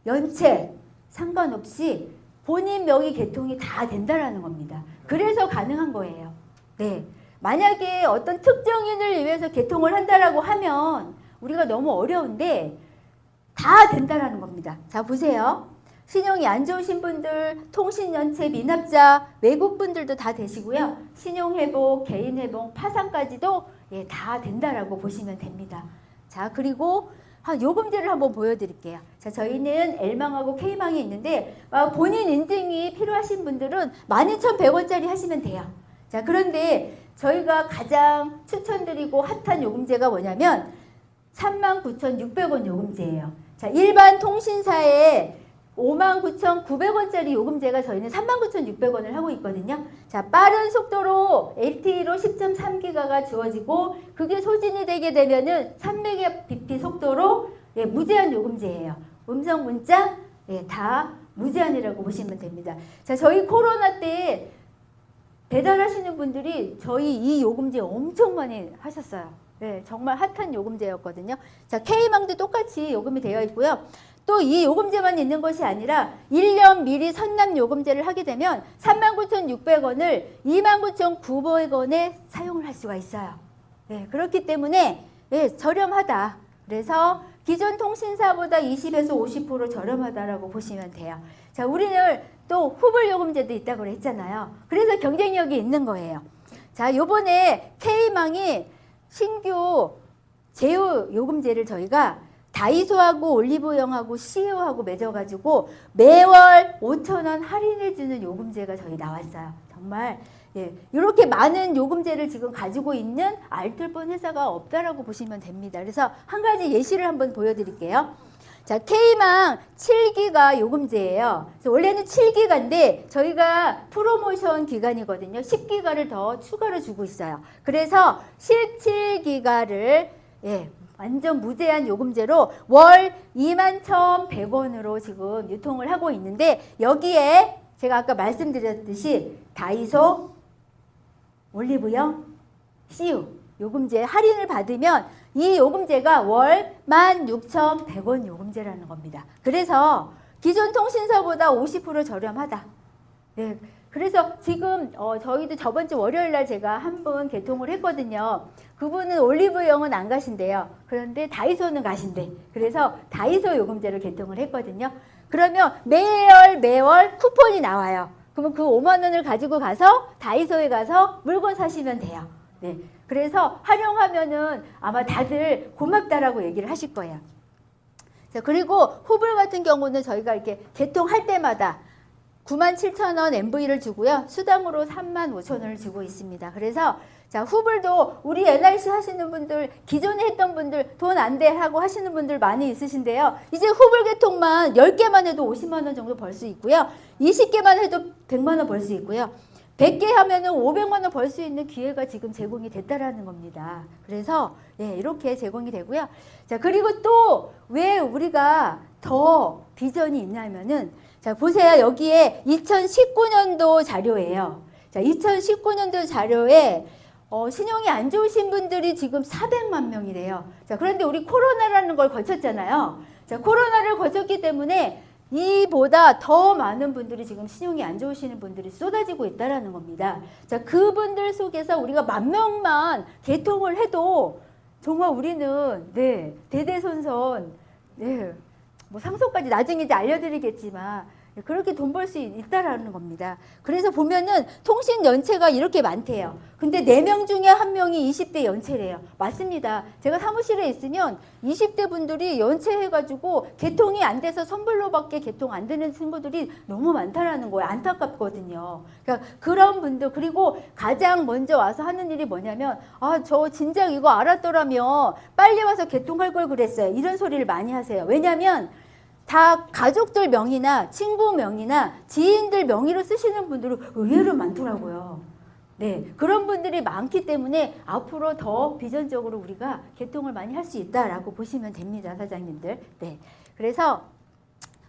연체 상관없이 본인 명의 개통이 다 된다라는 겁니다. 그래서 가능한 거예요. 네. 만약에 어떤 특정인을 위해서 개통을 한다라고 하면 우리가 너무 어려운데 다 된다라는 겁니다. 자 보세요. 신용이 안 좋으신 분들, 통신연체 미납자, 외국분들도 다 되시고요. 신용회복, 개인회복, 파산까지도 예, 다 된다라고 보시면 됩니다. 자 그리고 요금제를 한번 보여드릴게요. 자 저희는 L망하고 K망이 있는데 본인 인증이 필요하신 분들은 12,100원짜리 하시면 돼요. 자 그런데 저희가 가장 추천드리고 핫한 요금제가 뭐냐면 39,600원 요금제예요. 자, 일반 통신사에 59,900원짜리 요금제가 저희는 39,600원을 하고 있거든요. 자, 빠른 속도로 LTE로 10.3기가가 주어지고 그게 소진이 되게 되면은 300mbps 속도로 예, 무제한 요금제예요. 음성 문자 예, 다 무제한이라고 보시면 됩니다. 자, 저희 코로나 때 배달하시는 분들이 저희 이 요금제 엄청 많이 하셨어요. 네, 정말 핫한 요금제였거든요. 자, K망도 똑같이 요금이 되어 있고요. 또 이 요금제만 있는 것이 아니라 1년 미리 선납 요금제를 하게 되면 39,600원을 29,900원에 사용을 할 수가 있어요. 네, 그렇기 때문에 네, 저렴하다. 그래서 기존 통신사보다 20에서 50% 저렴하다라고 보시면 돼요. 자, 우리는 또 후불 요금제도 있다고 했잖아요. 그래서 경쟁력이 있는 거예요. 자, 요번에 K망이 신규 제휴 요금제를 저희가 다이소하고 올리브영하고 CU하고 맺어가지고 매월 5,000원 할인해주는 요금제가 저희 나왔어요. 정말 예, 이렇게 많은 요금제를 지금 가지고 있는 알뜰폰 회사가 없다라고 보시면 됩니다. 그래서 한 가지 예시를 한번 보여드릴게요. 자, K망 7기가 요금제예요. 그래서 원래는 7기가인데 저희가 프로모션 기간이거든요. 10기가를 더 추가로 주고 있어요. 그래서 17기가를 예, 완전 무제한 요금제로 월 21,100원으로 지금 유통을 하고 있는데 여기에 제가 아까 말씀드렸듯이 다이소, 올리브영, CU 요금제 할인을 받으면 이 요금제가 월 16,100원 요금제라는 겁니다. 그래서 기존 통신사보다 50% 저렴하다. 네, 그래서 지금 저희도 저번 주 월요일 날 제가 한 분 개통을 했거든요. 그분은 올리브영은 안 가신대요. 그런데 다이소는 가신대. 그래서 다이소 요금제를 개통을 했거든요. 그러면 매월 쿠폰이 나와요. 그러면 그 5만 원을 가지고 가서 다이소에 가서 물건 사시면 돼요. 네. 그래서 활용하면은 아마 다들 고맙다라고 얘기를 하실 거예요. 자, 그리고 후불 같은 경우는 저희가 이렇게 개통할 때마다 97,000원 MV를 주고요. 수당으로 35,000원을 주고 있습니다. 그래서 자, 후불도 우리 NRC 하시는 분들, 기존에 했던 분들 돈 안 돼 하고 하시는 분들 많이 있으신데요. 이제 후불 개통만 10개만 해도 50만 원 정도 벌 수 있고요. 20개만 해도 100만 원 벌 수 있고요. 100개 하면은 500만 원 벌 수 있는 기회가 지금 제공이 됐다라는 겁니다. 그래서 예, 이렇게 제공이 되고요. 자, 그리고 또 왜 우리가 더 비전이 있냐면은 자, 보세요. 여기에 2019년도 자료예요. 자, 2019년도 자료에 신용이 안 좋으신 분들이 지금 400만 명이래요. 자, 그런데 우리 코로나라는 걸 거쳤잖아요. 자, 코로나를 거쳤기 때문에 이보다 더 많은 분들이 지금 신용이 안 좋으시는 분들이 쏟아지고 있다라는 겁니다. 자, 그분들 속에서 우리가 10,000명만 개통을 해도 정말 우리는 네, 대대손손 네, 뭐 상속까지 나중에 이제 알려드리겠지만 그렇게 돈 벌 수 있다라는 겁니다. 그래서 보면은 통신 연체가 이렇게 많대요. 근데 4명 중에 1명이 20대 연체래요. 맞습니다. 제가 사무실에 있으면 20대 분들이 연체해가지고 개통이 안 돼서 선불로밖에 개통 안 되는 친구들이 너무 많다라는 거예요. 안타깝거든요. 그러니까 그런 분들, 그리고 가장 먼저 와서 하는 일이 뭐냐면 저 진작 이거 알았더라면 빨리 와서 개통할 걸 그랬어요. 이런 소리를 많이 하세요. 왜냐하면 다 가족들 명의나 친구 명의나 지인들 명의로 쓰시는 분들은 의외로 많더라고요. 네, 그런 분들이 많기 때문에 앞으로 더 비전적으로 우리가 개통을 많이 할 수 있다라고 보시면 됩니다, 사장님들. 네, 그래서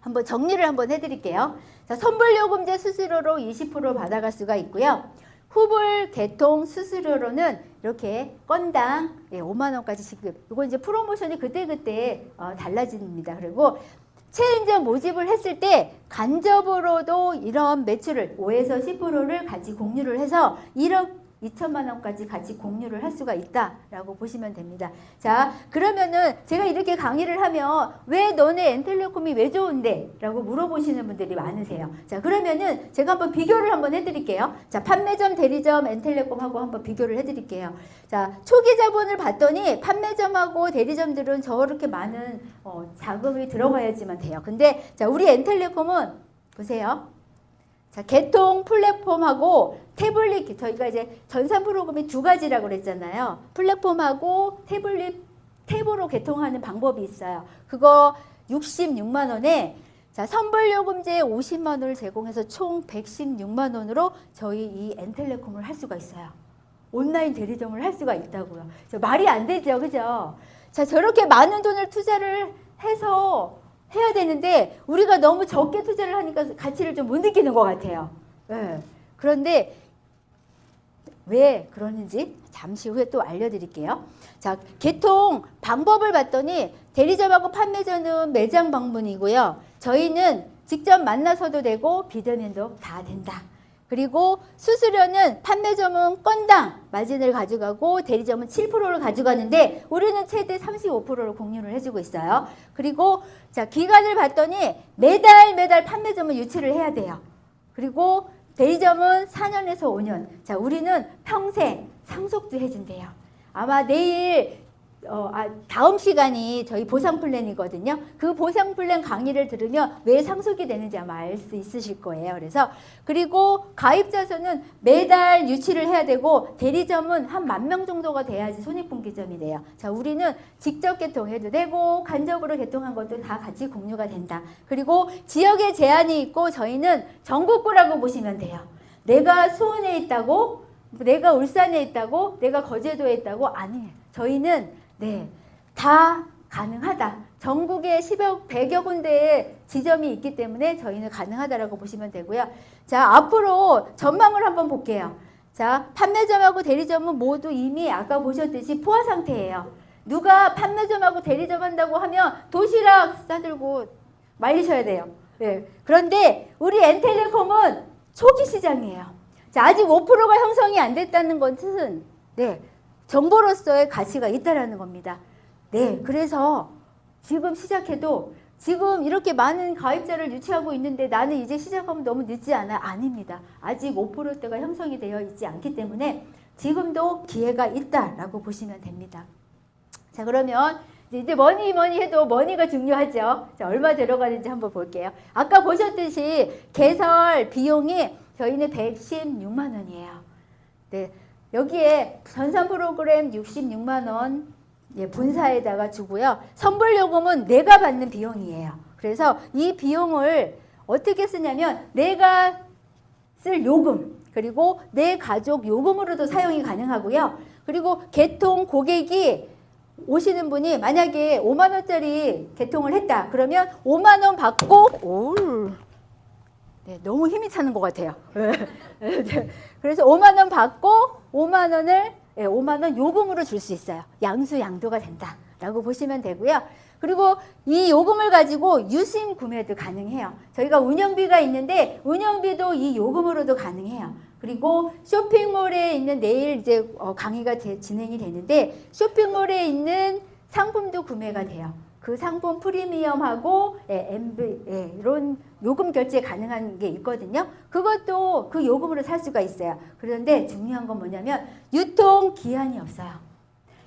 한번 정리를 한번 해드릴게요. 자, 선불요금제 수수료로 20% 받아갈 수가 있고요. 후불 개통 수수료로는 이렇게 건당 5만 원까지 지급. 이거 이제 프로모션이 그때그때 달라집니다. 그리고 체인점 모집을 했을 때 간접으로도 이런 매출을 5에서 10%를 같이 공유를 해서 1억 2천만 원까지 같이 공유를 할 수가 있다라고 보시면 됩니다. 자, 그러면은 제가 이렇게 강의를 하면 왜 너네 엔텔레콤이 왜 좋은데? 라고 물어보시는 분들이 많으세요. 자, 그러면은 제가 한번 비교를 한번 해드릴게요. 자, 판매점, 대리점, 엔텔레콤하고 한번 비교를 해드릴게요. 자, 초기 자본을 봤더니 판매점하고 대리점들은 저렇게 많은 자금이 들어가야지만 돼요. 근데 자, 우리 엔텔레콤은 보세요. 자, 개통 플랫폼하고 태블릿, 저희가 이제 전산 프로그램이 두 가지라고 그랬잖아요. 플랫폼하고 태블릿, 탭으로 개통하는 방법이 있어요. 그거 66만 원에 자, 선불요금제 50만 원을 제공해서 총 116만 원으로 저희 이 엔텔레콤을 할 수가 있어요. 온라인 대리점을 할 수가 있다고요. 말이 안 되죠, 그죠? 자, 저렇게 많은 돈을 투자를 해서 해야 되는데 우리가 너무 적게 투자를 하니까 가치를 좀 못 느끼는 것 같아요. 네. 그런데 왜 그러는지 잠시 후에 또 알려드릴게요. 자, 개통 방법을 봤더니 대리점하고 판매점은 매장 방문이고요. 저희는 직접 만나서도 되고 비대면도 다 된다. 그리고 수수료는 판매점은 건당 마진을 가져가고 대리점은 7%를 가져가는데 우리는 최대 35%를 공유를 해주고 있어요. 그리고 자, 기간을 봤더니 매달 판매점은 유치를 해야 돼요. 그리고 대리점은 4년에서 5년. 자, 우리는 평생 상속도 해준대요. 아마 내일 다음 시간이 저희 보상 플랜이거든요. 그 보상 플랜 강의를 들으면 왜 상속이 되는지 아마 알 수 있으실 거예요. 그리고 가입자 수는 매달 유치를 해야 되고 대리점은 한 10,000명 정도가 돼야지 손익분기점이 돼요. 자, 우리는 직접 개통해도 되고 간접으로 개통한 것도 다 같이 공유가 된다. 그리고 지역에 제한이 있고 저희는 전국구라고 보시면 돼요. 내가 수원에 있다고, 내가 울산에 있다고, 내가 거제도에 있다고 아니에요. 저희는 네, 다 가능하다. 전국에 100여 군데의 지점이 있기 때문에 저희는 가능하다라고 보시면 되고요. 자, 앞으로 전망을 한번 볼게요. 자, 판매점하고 대리점은 모두 이미 아까 보셨듯이 포화 상태예요. 누가 판매점하고 대리점 한다고 하면 도시락 싸들고 말리셔야 돼요. 네. 그런데 우리 엔텔레콤은 초기 시장이에요. 자, 아직 5%가 형성이 안 됐다는 것은 네, 정보로서의 가치가 있다라는 겁니다. 네, 그래서 지금 시작해도 지금 이렇게 많은 가입자를 유치하고 있는데 나는 이제 시작하면 너무 늦지 않아? 아닙니다. 아직 5%대가 형성이 되어 있지 않기 때문에 지금도 기회가 있다라고 보시면 됩니다. 자, 그러면 이제 뭐니 해도 머니가 중요하죠. 자, 얼마 들어가는지 한번 볼게요. 아까 보셨듯이 개설 비용이 저희는 116만 원이에요. 네. 여기에 전산 프로그램 66만 원 본사에다가 주고요. 선불요금은 내가 받는 비용이에요. 그래서 이 비용을 어떻게 쓰냐면 내가 쓸 요금 그리고 내 가족 요금으로도 사용이 가능하고요. 그리고 개통 고객이 오시는 분이 만약에 5만 원짜리 개통을 했다. 그러면 5만 원 받고 네, 너무 힘이 차는 것 같아요. 그래서 5만 원 받고 5만 원을 5만 원 요금으로 줄 수 있어요. 양수양도가 된다라고 보시면 되고요. 그리고 이 요금을 가지고 유심 구매도 가능해요. 저희가 운영비가 있는데 운영비도 이 요금으로도 가능해요. 그리고 쇼핑몰에 있는 내일 이제 강의가 진행이 되는데 쇼핑몰에 있는 상품도 구매가 돼요. 그 상품 프리미엄하고 MV 이런 요금 결제 가능한 게 있거든요. 그것도 그 요금으로 살 수가 있어요. 그런데 중요한 건 뭐냐면 유통 기한이 없어요.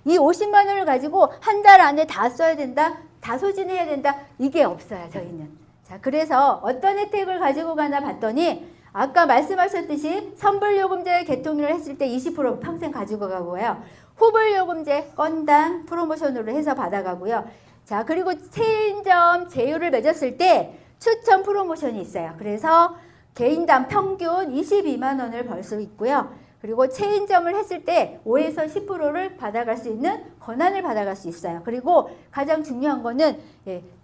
이 50만 원을 가지고 한 달 안에 다 써야 된다, 다 소진해야 된다 이게 없어요. 저희는. 자, 그래서 어떤 혜택을 가지고 가나 봤더니 아까 말씀하셨듯이 선불요금제 개통을 했을 때 20% 평생 가지고 가고요. 후불요금제 건당 프로모션으로 해서 받아가고요. 자, 그리고 체인점 제휴를 맺었을 때 추천 프로모션이 있어요. 그래서 개인당 평균 22만 원을 벌 수 있고요. 그리고 체인점을 했을 때 5에서 10%를 받아갈 수 있는 권한을 받아갈 수 있어요. 그리고 가장 중요한 거는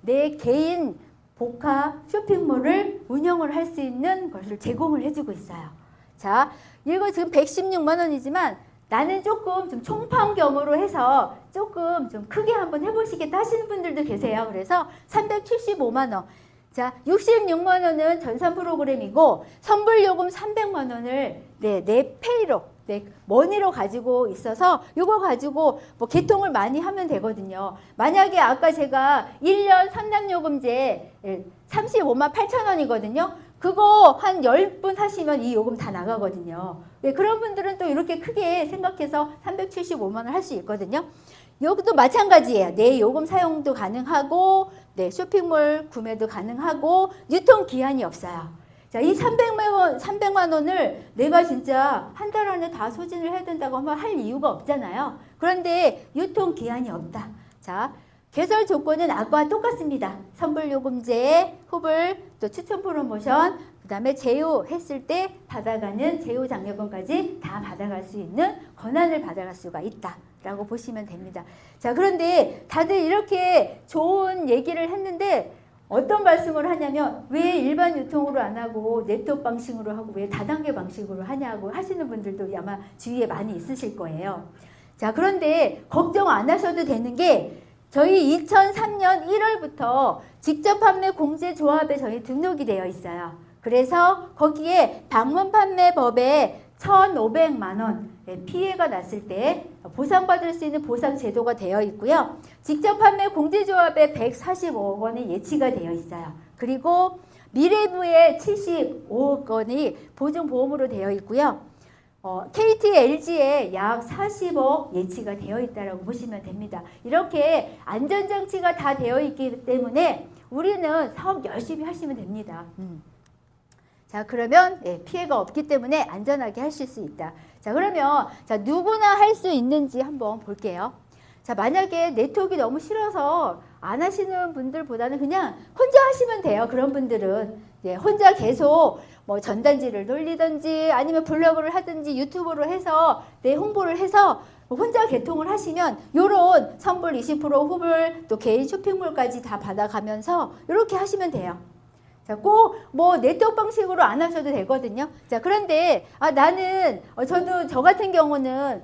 내 개인 복합 쇼핑몰을 운영을 할 수 있는 것을 제공을 해주고 있어요. 자, 이거 지금 116만 원이지만 나는 조금 좀 총판겸으로 해서 조금 좀 크게 한번 해보시겠다 하시는 분들도 계세요. 그래서 375만 원. 자, 66만 원은 전산 프로그램이고 선불요금 300만 원을 내 페이로, 내 머니로 가지고 있어서 이거 가지고 뭐 개통을 많이 하면 되거든요. 만약에 아까 제가 1년 상담요금제 35만 8천 원이거든요. 그거 한 10분 하시면 이 요금 다 나가거든요. 그런 분들은 또 이렇게 크게 생각해서 375만 원 할 수 있거든요. 여기도 마찬가지예요. 내 요금 사용도 가능하고 쇼핑몰 구매도 가능하고 유통기한이 없어요. 자, 이 300만 원을 내가 진짜 한 달 안에 다 소진을 해야 된다고 하면 할 이유가 없잖아요. 그런데 유통기한이 없다. 자, 개설 조건은 아까와 똑같습니다. 선불요금제, 후불, 또 추천 프로모션, 그 다음에 제휴했을 때 받아가는 제휴 장려금까지 다 받아갈 수 있는 권한을 받아갈 수가 있다라고 보시면 됩니다. 자, 그런데 다들 이렇게 좋은 얘기를 했는데 어떤 말씀을 하냐면 왜 일반 유통으로 안 하고 네트워크 방식으로 하고 왜 다단계 방식으로 하냐고 하시는 분들도 아마 주위에 많이 있으실 거예요. 자, 그런데 걱정 안 하셔도 되는 게 저희 2003년 1월부터 직접 판매 공제 조합에 저희 등록이 되어 있어요. 그래서 거기에 방문 판매법에 1,500만 원 피해가 났을 때 보상받을 수 있는 보상 제도가 되어 있고요. 직접 판매 공제조합에 145억 원이 예치가 되어 있어요. 그리고 미래부에 75억 원이 보증보험으로 되어 있고요. KT, LG에 약 40억 예치가 되어 있다고 보시면 됩니다. 이렇게 안전장치가 다 되어 있기 때문에 우리는 사업 열심히 하시면 됩니다. 자, 그러면 피해가 없기 때문에 안전하게 하실 수 있다. 자, 그러면 자, 누구나 할 수 있는지 한번 볼게요. 자, 만약에 네트워크가 너무 싫어서 안 하시는 분들보다는 그냥 혼자 하시면 돼요. 그런 분들은 혼자 계속 뭐 전단지를 돌리든지 아니면 블로그를 하든지 유튜브로 해서 홍보를 해서 혼자 개통을 하시면 요런 선불 20% 후불 또 개인 쇼핑몰까지 다 받아가면서 이렇게 하시면 돼요. 자, 꼭 뭐 네트워크 방식으로 안 하셔도 되거든요. 자, 그런데 나는 저도 저 같은 경우는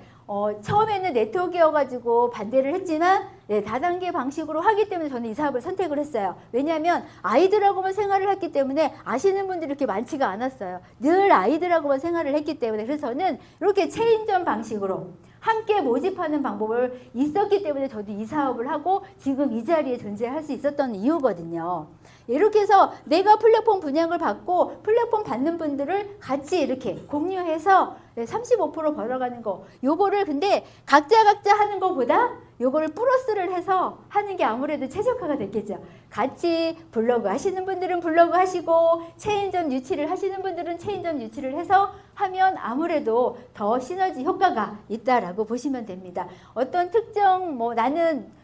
처음에는 네트워크여가지고 반대를 했지만 다단계 방식으로 하기 때문에 저는 이 사업을 선택을 했어요. 왜냐하면 아이들하고만 생활을 했기 때문에 아시는 분들이 이렇게 많지가 않았어요. 늘 아이들하고만 생활을 했기 때문에 그래서 저는 이렇게 체인점 방식으로 함께 모집하는 방법을 있었기 때문에 저도 이 사업을 하고 지금 이 자리에 존재할 수 있었던 이유거든요. 이렇게 해서 내가 플랫폼 분양을 받고 플랫폼 받는 분들을 같이 이렇게 공유해서 35% 벌어가는 거 요거를 근데 각자 하는 것보다 요거를 플러스를 해서 하는 게 아무래도 최적화가 됐겠죠. 같이 블로그 하시는 분들은 블로그 하시고 체인점 유치를 하시는 분들은 체인점 유치를 해서 하면 아무래도 더 시너지 효과가 있다라고 보시면 됩니다. 어떤 특정 나는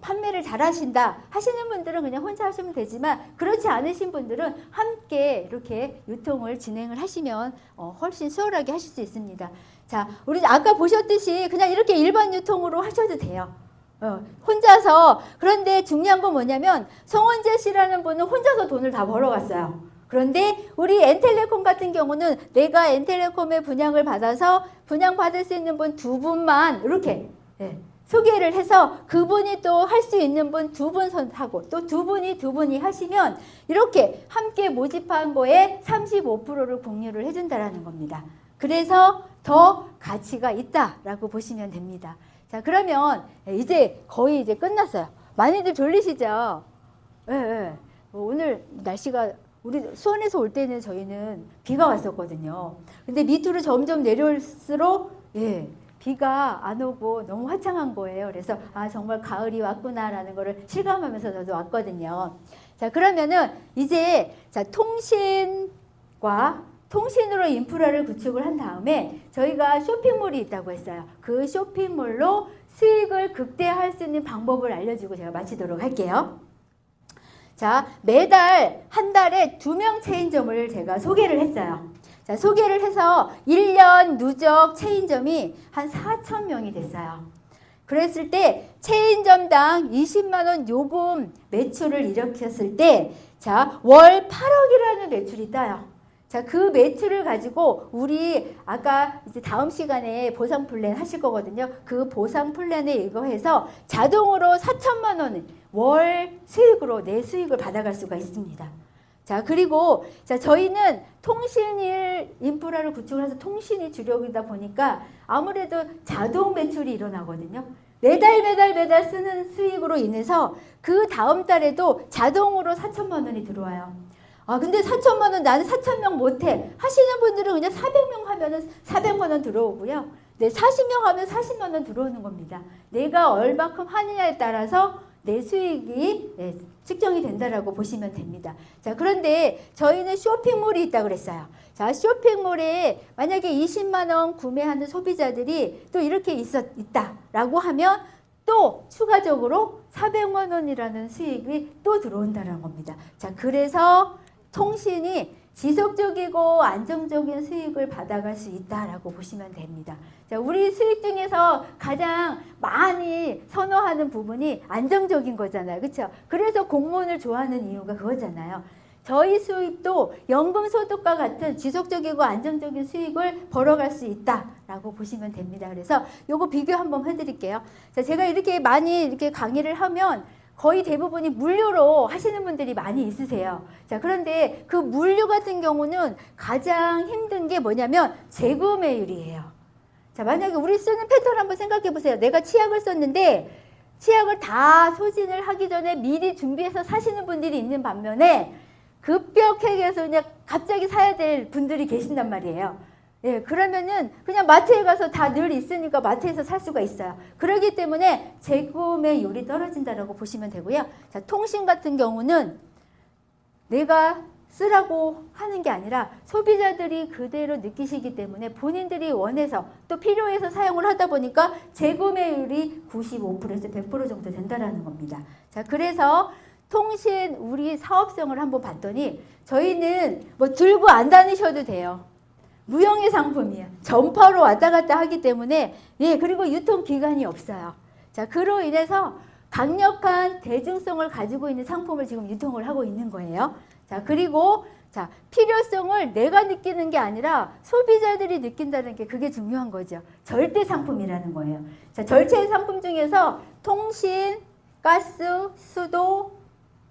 판매를 잘 하신다 하시는 분들은 그냥 혼자 하시면 되지만 그렇지 않으신 분들은 함께 이렇게 유통을 진행을 하시면 훨씬 수월하게 하실 수 있습니다. 자, 우리 아까 보셨듯이 그냥 이렇게 일반 유통으로 하셔도 돼요. 혼자서. 그런데 중요한 건 뭐냐면 송원재 씨라는 분은 혼자서 돈을 다 벌어갔어요. 그런데 우리 엔텔레콤 같은 경우는 내가 엔텔레콤의 분양을 받아서 분양받을 수 있는 분 2분만 이렇게 소개를 해서 그분이 또 할 수 있는 분 2분 선하고 또 두 분이 하시면 이렇게 함께 모집한 거에 35%를 공유를 해준다라는 겁니다. 그래서 더 가치가 있다라고 보시면 됩니다. 자, 그러면 이제 거의 끝났어요. 많이들 졸리시죠? 오늘 날씨가 우리 수원에서 올 때는 저희는 비가 왔었거든요. 근데 밑으로 점점 내려올수록 비가 안 오고 너무 화창한 거예요. 그래서 정말 가을이 왔구나라는 거를 실감하면서 저도 왔거든요. 자, 그러면은 이제 통신으로 인프라를 구축을 한 다음에 저희가 쇼핑몰이 있다고 했어요. 그 쇼핑몰로 수익을 극대화할 수 있는 방법을 알려주고 제가 마치도록 할게요. 자, 매달 한 달에 2명 체인점을 제가 소개를 했어요. 자, 소개를 해서 1년 누적 체인점이 한 4,000명이 됐어요. 그랬을 때 체인점당 20만 원 요금 매출을 일으켰을 때 자, 월 8억이라는 매출이 떠요. 자, 그 매출을 가지고 우리 아까 이제 다음 시간에 보상 플랜 하실 거거든요. 그 보상 플랜에 이거 해서 자동으로 4천만 원 월 수익으로 내 수익을 받아갈 수가 있습니다. 자, 그리고 자, 저희는 통신일 인프라를 구축을 해서 통신이 주력이다 보니까 아무래도 자동 매출이 일어나거든요. 매달 쓰는 수익으로 인해서 그 다음 달에도 자동으로 4천만 원이 들어와요. 아, 근데 4천만 원 나는 4,000명 못해 하시는 분들은 그냥 400명 하면은 400만 원 들어오고요. 네, 40명 하면 40만 원 들어오는 겁니다. 내가 얼마큼 하느냐에 따라서 내 수익이 측정이 된다라고 보시면 됩니다. 자, 그런데 저희는 쇼핑몰이 있다고 그랬어요. 자, 쇼핑몰에 만약에 20만 원 구매하는 소비자들이 또 이렇게 있다라고 하면 또 추가적으로 400만 원이라는 수익이 또 들어온다는 겁니다. 자, 그래서 통신이 지속적이고 안정적인 수익을 받아갈 수 있다라고 보시면 됩니다. 자, 우리 수익 중에서 가장 많이 선호하는 부분이 안정적인 거잖아요. 그렇죠? 그래서 공무원을 좋아하는 이유가 그거잖아요. 저희 수입도 연금소득과 같은 지속적이고 안정적인 수익을 벌어갈 수 있다라고 보시면 됩니다. 그래서 요거 비교 한번 해드릴게요. 자, 제가 이렇게 많이 이렇게 강의를 하면 거의 대부분이 물류로 하시는 분들이 많이 있으세요. 자, 그런데 그 물류 같은 경우는 가장 힘든 게 뭐냐면 재구매율이에요. 자, 만약에 우리 쓰는 패턴 한번 생각해 보세요. 내가 치약을 썼는데 치약을 다 소진을 하기 전에 미리 준비해서 사시는 분들이 있는 반면에 급격하게 해서 그냥 갑자기 사야 될 분들이 계신단 말이에요. 예, 그러면은 그냥 마트에 가서 다 늘 있으니까 마트에서 살 수가 있어요. 그렇기 때문에 재구매율이 떨어진다라고 보시면 되고요. 자, 통신 같은 경우는 내가 쓰라고 하는 게 아니라 소비자들이 그대로 느끼시기 때문에 본인들이 원해서 또 필요해서 사용을 하다 보니까 재구매율이 95%에서 100% 정도 된다라는 겁니다. 자, 그래서 통신 우리 사업성을 한번 봤더니 저희는 뭐 들고 안 다니셔도 돼요. 무형의 상품이에요. 전파로 왔다 갔다 하기 때문에 예, 그리고 유통기간이 없어요. 자, 그로 인해서 강력한 대중성을 가지고 있는 상품을 지금 유통을 하고 있는 거예요. 자, 그리고 자, 필요성을 내가 느끼는 게 아니라 소비자들이 느낀다는 게 그게 중요한 거죠. 절대 상품이라는 거예요. 자, 절대 상품 중에서 통신, 가스, 수도,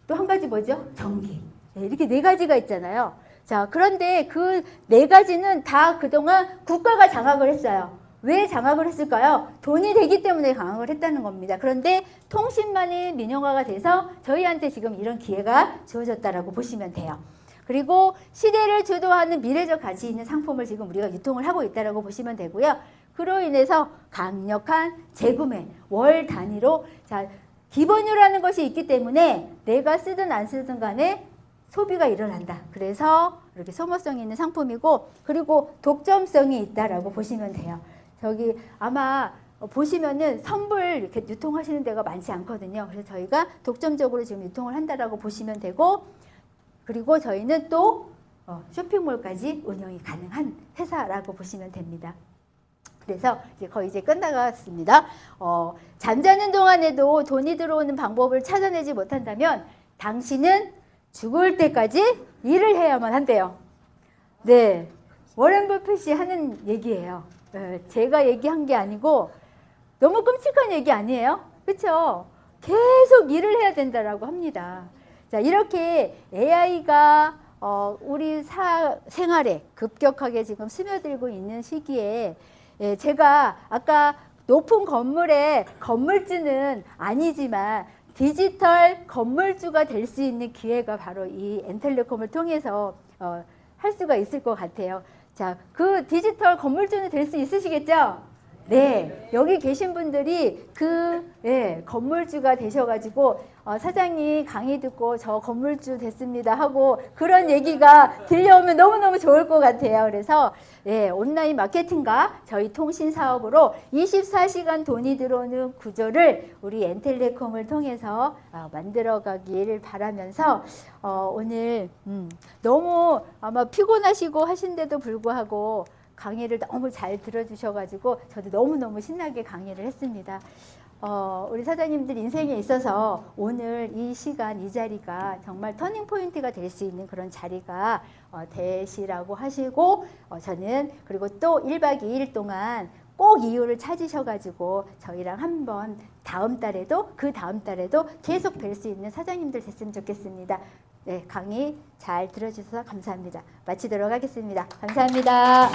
또 한 가지 뭐죠? 전기. 네, 이렇게 네 가지가 있잖아요. 자, 그런데 그 네 가지는 다 그동안 국가가 장악을 했어요. 왜 장악을 했을까요? 돈이 되기 때문에 장악을 했다는 겁니다. 그런데 통신만이 민영화가 돼서 저희한테 지금 이런 기회가 주어졌다라고 보시면 돼요. 그리고 시대를 주도하는 미래적 가치 있는 상품을 지금 우리가 유통을 하고 있다라고 보시면 되고요. 그로 인해서 강력한 재구매, 월 단위로 자, 기본료라는 것이 있기 때문에 내가 쓰든 안 쓰든 간에 소비가 일어난다. 그래서 이렇게 소모성이 있는 상품이고 그리고 독점성이 있다라고 보시면 돼요. 저기 아마 보시면은 선불 이렇게 유통하시는 데가 많지 않거든요. 그래서 저희가 독점적으로 지금 유통을 한다라고 보시면 되고 그리고 저희는 또 쇼핑몰까지 운영이 가능한 회사라고 보시면 됩니다. 그래서 이제 거의 이제 끝나갔습니다. 잠자는 동안에도 돈이 들어오는 방법을 찾아내지 못한다면 당신은 죽을 때까지 일을 해야만 한대요. 네, 워렌 버핏이 하는 얘기예요. 제가 얘기한 게 아니고 너무 끔찍한 얘기 아니에요? 그렇죠? 계속 일을 해야 된다라고 합니다. 자, 이렇게 AI가 우리 생활에 급격하게 지금 스며들고 있는 시기에 제가 아까 높은 건물의 건물주는 아니지만 디지털 건물주가 될 수 있는 기회가 바로 이 엔텔레콤을 통해서 할 수가 있을 것 같아요. 자, 그 디지털 건물주는 될 수 있으시겠죠? 네, 여기 계신 분들이 건물주가 되셔가지고 사장님 강의 듣고 저 건물주 됐습니다 하고 그런 얘기가 들려오면 너무너무 좋을 것 같아요. 그래서 온라인 마케팅과 저희 통신 사업으로 24시간 돈이 들어오는 구조를 우리 엔텔레콤을 통해서 만들어가기를 바라면서 오늘 너무 아마 피곤하시고 하신데도 불구하고 강의를 너무 잘 들어주셔가지고 저도 너무너무 신나게 강의를 했습니다. 우리 사장님들 인생에 있어서 오늘 이 시간, 이 자리가 정말 터닝 포인트가 될 수 있는 그런 자리가 되시라고 하시고 저는 그리고 또 1박 2일 동안 꼭 이유를 찾으셔가지고 저희랑 한번 다음 달에도 그 다음 달에도 계속 뵐 수 있는 사장님들 됐으면 좋겠습니다. 네, 강의 잘 들어주셔서 감사합니다. 마치도록 하겠습니다. 감사합니다.